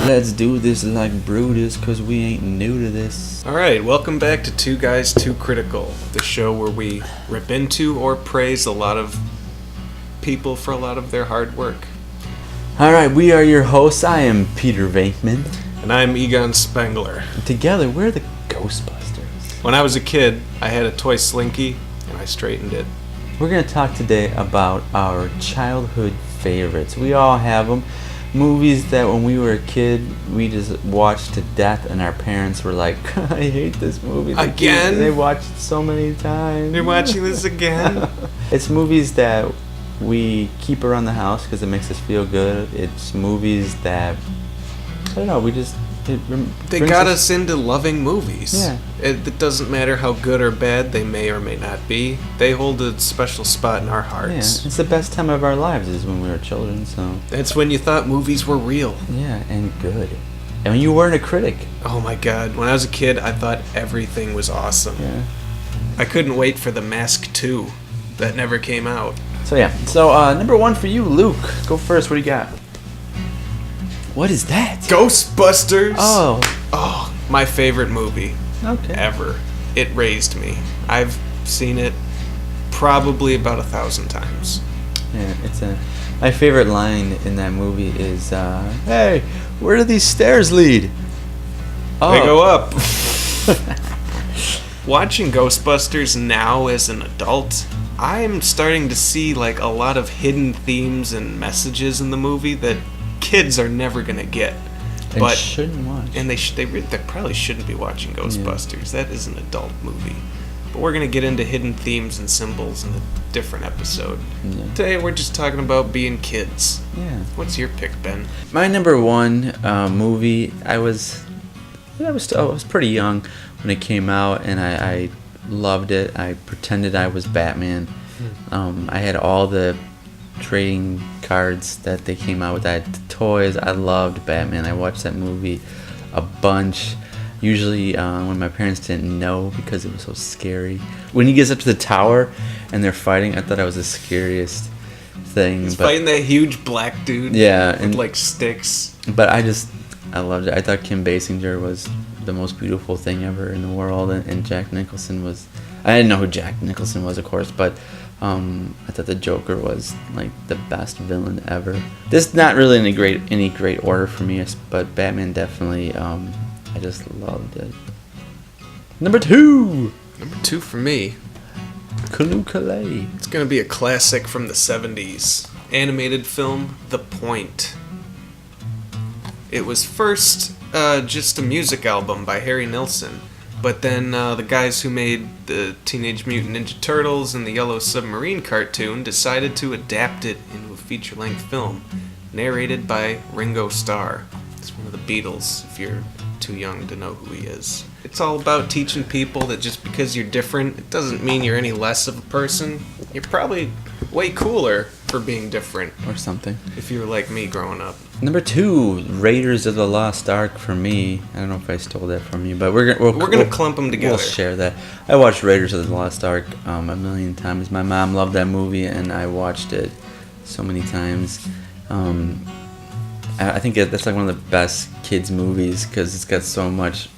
Let's do this like Brutus, cause we ain't new to this. Alright, welcome back to 2Critical, the show where we rip into or praise a lot of people for a lot of their hard work. Alright, we are your hosts. I am Peter Venkman. And I'm Egon Spengler. And together, we're the Ghostbusters. When I was a kid, I had a toy Slinky, and I straightened it. We're going to talk today about our childhood favorites. We all have them. Movies that when we were a kid, we just watched to death, and our parents were like, I hate this movie. Again? They watched it so many times. You're watching this again? It's movies that we keep around the house because it makes us feel good. It's movies that, I don't know, they got us into loving movies. Yeah. It doesn't matter how good or bad they may or may not be. They hold a special spot in our hearts. Yeah, it's the best time of our lives is when we were children, so. That's when you thought movies were real. Yeah, and good. And when you weren't a critic. Oh my god, when I was a kid, I thought everything was awesome. Yeah. I couldn't wait for The Mask 2. That never came out. So number one for you, Luke. Go first, what do you got? What is that? Ghostbusters! Oh, my favorite movie okay. ever. It raised me. I've seen it probably about 1,000 times. Yeah, my favorite line in that movie is, hey, where do these stairs lead? Oh. They go up. Watching Ghostbusters now as an adult, I'm starting to see like a lot of hidden themes and messages in the movie that kids are never gonna get, but shouldn't watch. And they probably shouldn't be watching Ghostbusters. Yeah. That is an adult movie. But we're gonna get into hidden themes and symbols in a different episode. Yeah. Today we're just talking about being kids. Yeah. What's your pick, Ben? My number one movie. I was pretty young when it came out, and I loved it. I pretended I was Batman. I had all the trading cards that they came out with. I had the toys. I loved Batman. I watched that movie a bunch. Usually when my parents didn't know because it was so scary. When he gets up to the tower and they're fighting, I thought that was the scariest thing. He's fighting that huge black dude. Yeah, with like sticks. But I loved it. I thought Kim Basinger was the most beautiful thing ever in the world, and Jack Nicholson was. I didn't know who Jack Nicholson was, of course, but I thought the Joker was like the best villain ever. This is not really in any great order for me, but Batman definitely. I just loved it. Number two for me. Kaloo. It's gonna be a classic from the 70s. Animated film, The Point. It was first just a music album by Harry Nilsson, but then the guys who made the Teenage Mutant Ninja Turtles and the Yellow Submarine cartoon decided to adapt it into a feature-length film, narrated by Ringo Starr. It's one of the Beatles, if you're too young to know who he is. It's all about teaching people that just because you're different, it doesn't mean you're any less of a person. You're probably way cooler for being different. Or something. If you were like me growing up. Number two, Raiders of the Lost Ark for me. I don't know if I stole that from you, but we're gonna clump them together. We'll share that. I watched Raiders of the Lost Ark a million times. My mom loved that movie, and I watched it so many times. I think that's like one of the best kids movies because it's got so much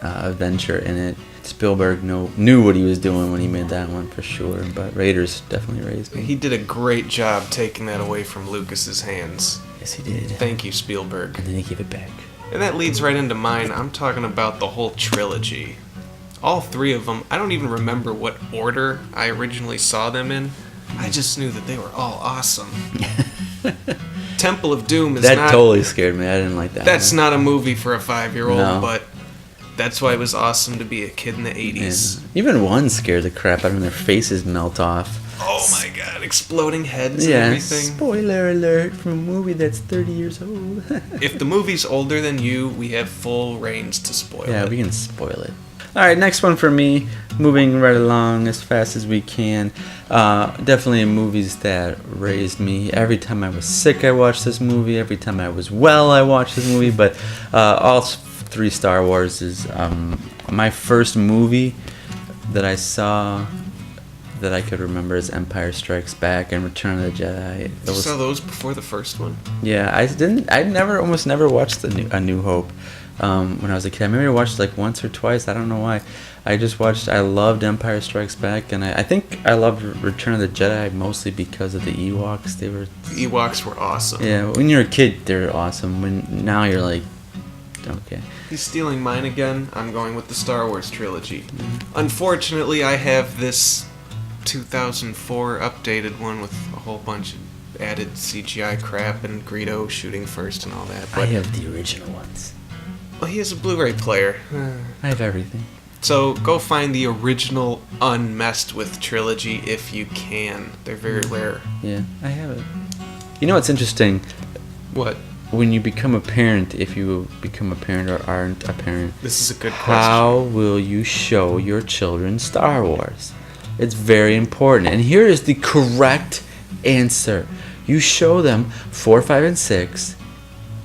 adventure in it. Spielberg knew what he was doing when he made that one for sure, but Raiders definitely raised me. He did a great job taking that away from Lucas's hands. Yes, he did. Thank you, Spielberg. And then he gave it back. And that leads right into mine. I'm talking about the whole trilogy. All three of them. I don't even remember what order I originally saw them in. I just knew that they were all awesome. Temple of Doom is that totally scared me. I didn't like that. That's not a movie for a 5-year-old, no. But that's why it was awesome to be a kid in the 80s. Yeah. Even one scared the crap out of them. Their faces melt off. Oh my god, exploding heads and everything. Spoiler alert from a movie that's 30 years old. If the movie's older than you, we have full reins to spoil it. Yeah, we can spoil it. Alright, next one for me. Moving right along as fast as we can. Definitely movies that raised me. Every time I was sick, I watched this movie. Every time I was well, I watched this movie. But all three Star Wars is my first movie that I saw that I could remember is Empire Strikes Back and Return of the Jedi. You saw those before the first one? Yeah, I almost never watched A New Hope when I was a kid. I maybe watched like once or twice. I don't know why. I loved Empire Strikes Back, and I think I loved Return of the Jedi mostly because of the Ewoks. The Ewoks were awesome. Yeah, when you're a kid, they're awesome. Now you're like, okay. He's stealing mine again. I'm going with the Star Wars trilogy. Unfortunately, I have this 2004 updated one with a whole bunch of added CGI crap and Greedo shooting first and all that. But I have the original ones. Well, he has a Blu-ray player. I have everything. So go find the original unmessed with trilogy if you can. They're very rare. Yeah, I have it. You know what's interesting? What? When you become a parent, if you become a parent or aren't a parent, This is a good question. how will you show your children Star Wars? It's very important. And here is the correct answer. You show them 4, 5, and 6,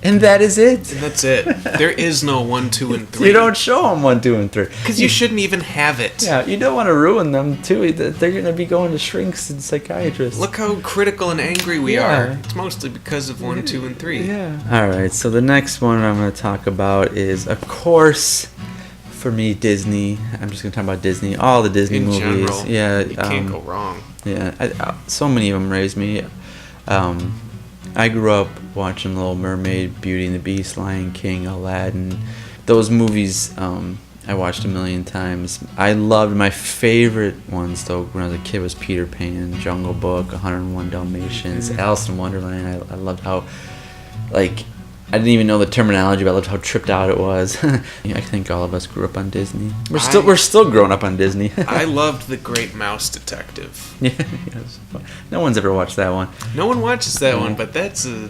and that is it. And that's it. There is no 1, 2, and 3. You don't show them 1, 2, and 3. Because you shouldn't even have it. Yeah, you don't want to ruin them, too. They're going to be going to shrinks and psychiatrists. Look how critical and angry we Yeah. are. It's mostly because of 1, 2, and 3. Yeah. All right, so the next one I'm going to talk about is, of course, for me, Disney. I'm just going to talk about Disney. All the Disney In movies. general, Yeah. you can't go wrong. Yeah, so many of them raised me. I grew up watching Little Mermaid, Beauty and the Beast, Lion King, Aladdin. Those movies I watched a million times. I loved my favorite ones, though, when I was a kid was Peter Pan, Jungle Book, 101 Dalmatians, Alice in Wonderland. I loved how, like, I didn't even know the terminology, but I loved how tripped out it was. Yeah, I think all of us grew up on Disney. We're still growing up on Disney. I loved The Great Mouse Detective. Yeah, no one's ever watched that one. No one watches that one, but that's a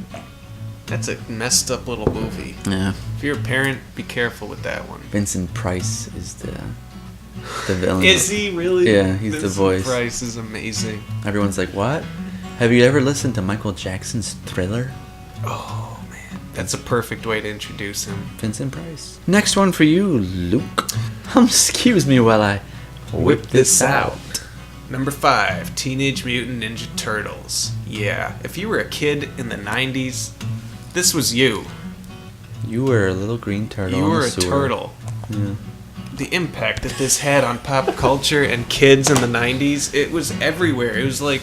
messed up little movie. Yeah. If you're a parent, be careful with that one. Vincent Price is the villain. Is he really? Yeah, he's the voice. Price is amazing. Everyone's like, what? Have you ever listened to Michael Jackson's Thriller? Oh man, that's a perfect way to introduce him. Vincent Price. Next one for you, Luke. Excuse me while I whip this out. Number 5, Teenage Mutant Ninja Turtles. Yeah, if you were a kid in the 90s, this was you. You were a little green turtle. You in were the a sewer. turtle. Yeah. The impact that this had on pop culture and kids in the 90s, it was everywhere. It was like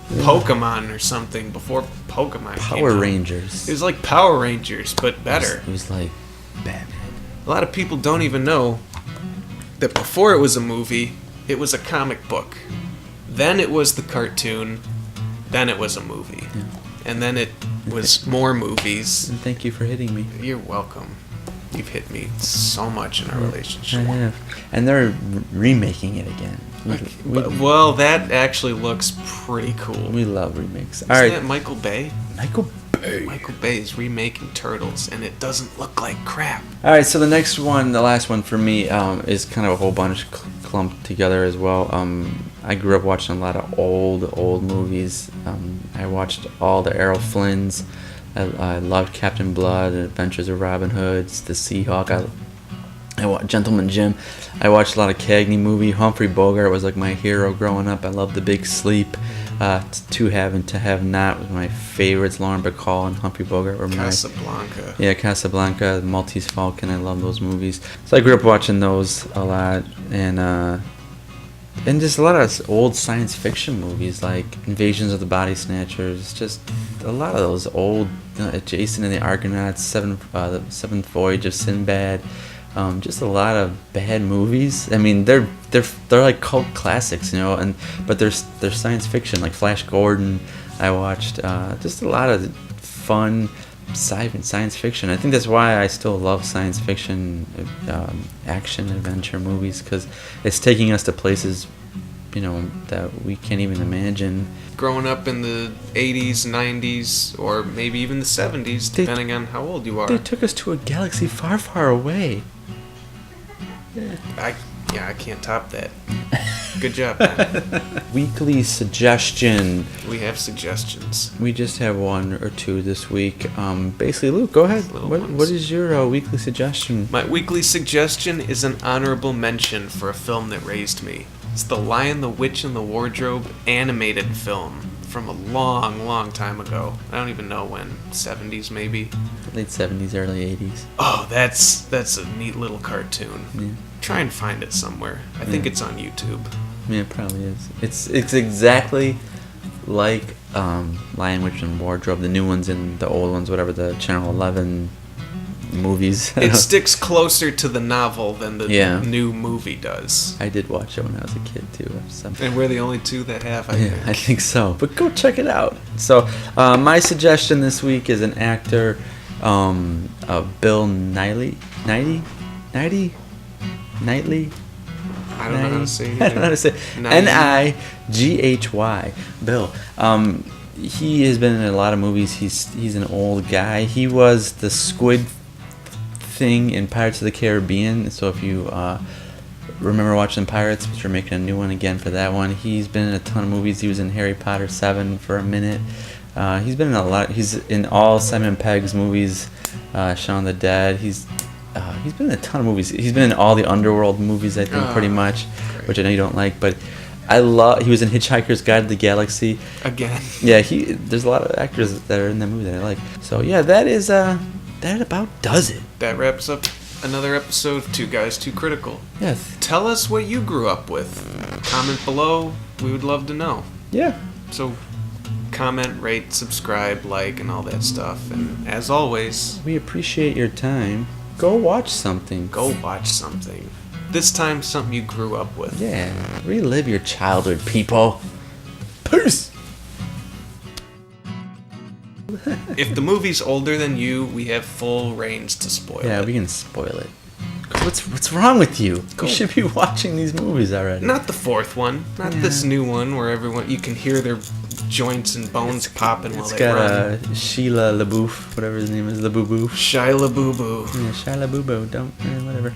Pokemon or something before Pokemon came Power out. Rangers. It was like Power Rangers, but better. It was like Batman. A lot of people don't even know that before it was a movie, it was a comic book. Then it was the cartoon. Then it was a movie. Yeah. And then it was more movies. And thank you for hitting me. You're welcome. You've hit me so much in our I relationship. have. And they're remaking it again. Well, that actually looks pretty cool. We love remakes. Isn't All right. that Michael Bay? Michael Bay. Michael Bay is remaking Turtles, and it doesn't look like crap. All right, so the next one, the last one for me, is kind of a whole bunch clumped together as well. I grew up watching a lot of old movies. I watched all the Errol Flynns. I loved Captain Blood, Adventures of Robin Hood, The Seahawk. I watched Gentleman Jim. I watched a lot of Cagney movie. Humphrey Bogart was like my hero growing up. I loved The Big Sleep. To Have and To Have Not was my favorites. Lauren Bacall and Humphrey Bogart were my... Casablanca. Yeah, Casablanca, Maltese Falcon. I love those movies. So I grew up watching those a lot, and just a lot of old science fiction movies like Invasions of the Body Snatchers. Just a lot of those old Jason and the Argonauts, the Seventh Voyage of Sinbad. Just a lot of bad movies. I mean, they're like cult classics, you know. But they're science fiction, like Flash Gordon. I watched just a lot of fun science fiction. I think that's why I still love science fiction, action adventure movies, because it's taking us to places, you know, that we can't even imagine. Growing up in the 80s, 90s, or maybe even the 70s, depending on how old you are. They took us to a galaxy far, far away. I can't top that. Good job, man. Weekly suggestion. We have suggestions. We just have one or two this week. Basically, Luke, go ahead. What is your weekly suggestion? My weekly suggestion is an honorable mention for a film that raised me. It's the Lion, the Witch, and the Wardrobe animated film from a long, long time ago. I don't even know when. 70s maybe? Late 70s, early 80s. Oh, that's a neat little cartoon. Yeah. Try and find it somewhere. I think it's on YouTube. Yeah, it probably is. It's exactly like Lion, Witch, and Wardrobe, the new ones and the old ones, whatever, the Channel 11 movies. It sticks closer to the novel than the Yeah. new movie does. I did watch it when I was a kid, too. And we're the only two that have, I Yeah, think. I think so. But go check it out. So, my suggestion this week is an actor, Bill Nighy. I don't know how to say it. I don't know how to say it. Nighy. Bill. He has been in a lot of movies. He's an old guy. He was the squid thing in Pirates of the Caribbean. So if you remember watching Pirates, but you're making a new one again for that one. He's been in a ton of movies. He was in Harry Potter 7 for a minute. He's been in a lot. He's in all Simon Pegg's movies. Shaun the Dead. He's been in a ton of movies. He's been in all the Underworld movies, I think, pretty much, great. which I know you don't like, but he was in Hitchhiker's Guide to the Galaxy. Again. Yeah, there's a lot of actors that are in that movie that I like. So yeah, that about does it. That wraps up another episode of Two Guys, 2Critical. Yes. Tell us what you grew up with. Comment below. We would love to know. Yeah. So comment, rate, subscribe, like, and all that stuff. And as always, We appreciate your time. Go watch something. go watch something. This time, something you grew up with. Yeah. Relive your childhood, people. Peace. If the movie's older than you, we have full reins to spoil Yeah, it. we can spoil it. What's wrong with you? Go. You should be watching these movies already. Not the fourth one. Not this new one where you can hear their joints and bones popping while It's they got run. Sheila LaBeouf, whatever his name is, LaBoubou. Shia LaBeouf. Yeah, Shia LaBeouf, whatever.